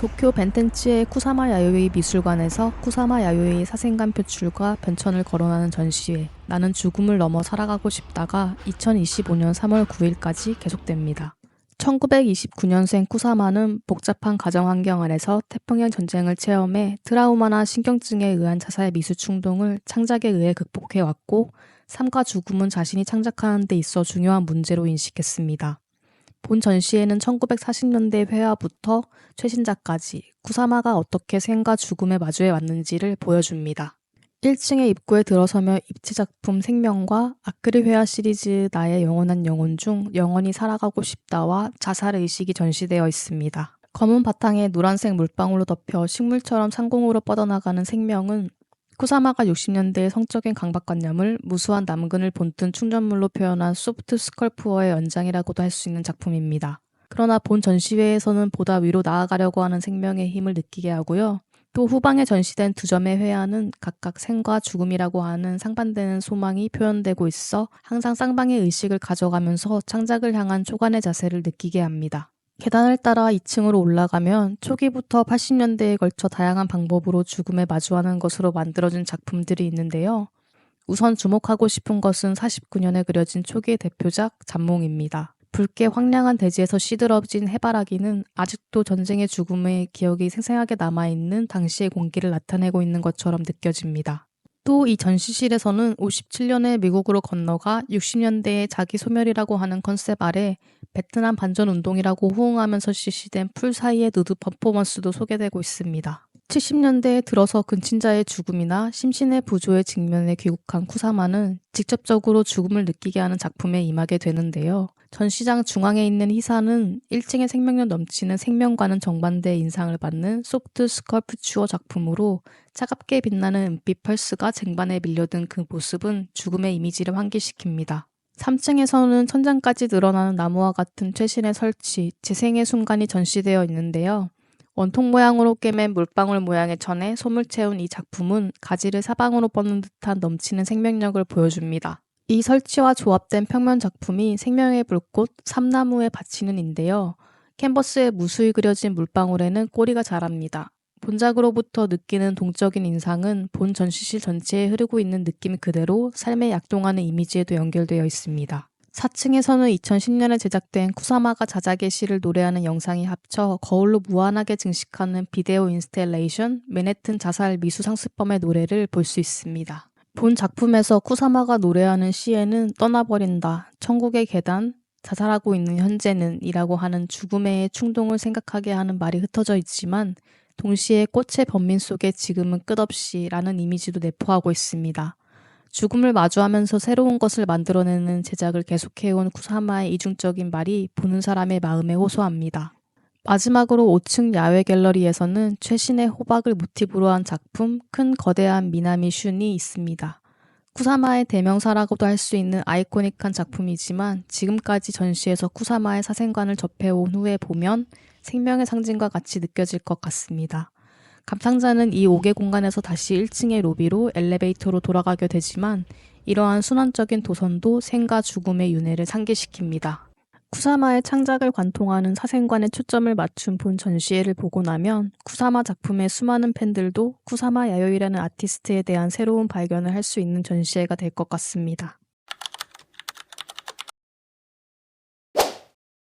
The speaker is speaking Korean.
도쿄 벤텐치의 쿠사마 야요이 미술관에서 쿠사마 야요이의 사생간 표출과 변천을 거론하는 전시회 나는 죽음을 넘어 살아가고 싶다가 2025년 3월 9일까지 계속됩니다. 1929년생 쿠사마는 복잡한 가정 환경 아래서 태평양 전쟁을 체험해 트라우마나 신경증에 의한 자살 미수 충동을 창작에 의해 극복해왔고 삶과 죽음은 자신이 창작하는 데 있어 중요한 문제로 인식했습니다. 본 전시회는 1940년대 회화부터 최신작까지 쿠사마가 어떻게 생과 죽음에 마주해 왔는지를 보여줍니다. 1층의 입구에 들어서며 입체작품 생명과 아크릴 회화 시리즈 나의 영원한 영혼 중 영원히 살아가고 싶다와 자살의식이 전시되어 있습니다. 검은 바탕에 노란색 물방울로 덮여 식물처럼 상공으로 뻗어나가는 생명은 쿠사마가 60년대의 성적인 강박관념을 무수한 남근을 본뜬 충전물로 표현한 소프트 스컬프어의 연장이라고도 할 수 있는 작품입니다. 그러나 본 전시회에서는 보다 위로 나아가려고 하는 생명의 힘을 느끼게 하고요. 또 후방에 전시된 두 점의 회화는 각각 생과 죽음이라고 하는 상반되는 소망이 표현되고 있어 항상 쌍방의 의식을 가져가면서 창작을 향한 초간의 자세를 느끼게 합니다. 계단을 따라 2층으로 올라가면 초기부터 80년대에 걸쳐 다양한 방법으로 죽음에 마주하는 것으로 만들어진 작품들이 있는데요. 우선 주목하고 싶은 것은 49년에 그려진 초기의 대표작 잠몽입니다. 붉게 황량한 대지에서 시들어진 해바라기는 아직도 전쟁의 죽음의 기억이 생생하게 남아있는 당시의 공기를 나타내고 있는 것처럼 느껴집니다. 또 이 전시실에서는 57년에 미국으로 건너가 60년대의 자기 소멸이라고 하는 컨셉 아래 베트남 반전운동이라고 호응하면서 실시된 풀 사이의 누드 퍼포먼스도 소개되고 있습니다. 70년대에 들어서 근친자의 죽음이나 심신의 부조에 직면해 귀국한 쿠사마는 직접적으로 죽음을 느끼게 하는 작품에 임하게 되는데요. 전시장 중앙에 있는 희사는 1층의 생명력 넘치는 생명과는 정반대의 인상을 받는 소프트 스컬프추어 작품으로 차갑게 빛나는 은빛 펄스가 쟁반에 밀려든 그 모습은 죽음의 이미지를 환기시킵니다. 3층에서는 천장까지 늘어나는 나무와 같은 최신의 설치, 재생의 순간이 전시되어 있는데요. 원통 모양으로 꿰맨 물방울 모양의 천에 솜을 채운 이 작품은 가지를 사방으로 뻗는 듯한 넘치는 생명력을 보여줍니다. 이 설치와 조합된 평면 작품이 생명의 불꽃, 삼나무에 바치는인데요. 캔버스에 무수히 그려진 물방울에는 꼬리가 자랍니다. 본작으로부터 느끼는 동적인 인상은 본 전시실 전체에 흐르고 있는 느낌 그대로 삶에 약동하는 이미지에도 연결되어 있습니다. 4층에서는 2010년에 제작된 쿠사마가 자작의 시를 노래하는 영상이 합쳐 거울로 무한하게 증식하는 비데오 인스텔레이션 맨해튼 자살 미수 상습범의 노래를 볼 수 있습니다. 본 작품에서 쿠사마가 노래하는 시에는 떠나버린다, 천국의 계단, 자살하고 있는 현재는 이라고 하는 죽음의 충동을 생각하게 하는 말이 흩어져 있지만 동시에 꽃의 번민 속에 지금은 끝없이 라는 이미지도 내포하고 있습니다. 죽음을 마주하면서 새로운 것을 만들어내는 제작을 계속해온 쿠사마의 이중적인 말이 보는 사람의 마음에 호소합니다. 마지막으로 5층 야외 갤러리에서는 최신의 호박을 모티브로 한 작품 큰 거대한 미나미 슌이 있습니다. 쿠사마의 대명사라고도 할 수 있는 아이코닉한 작품이지만 지금까지 전시에서 쿠사마의 사생관을 접해온 후에 보면 생명의 상징과 같이 느껴질 것 같습니다. 감상자는 이 5개 공간에서 다시 1층의 로비로 엘리베이터로 돌아가게 되지만 이러한 순환적인 도선도 생과 죽음의 윤회를 상기시킵니다. 쿠사마의 창작을 관통하는 사생관에 초점을 맞춘 본 전시회를 보고 나면 쿠사마 작품의 수많은 팬들도 쿠사마 야요이라는 아티스트에 대한 새로운 발견을 할 수 있는 전시회가 될 것 같습니다.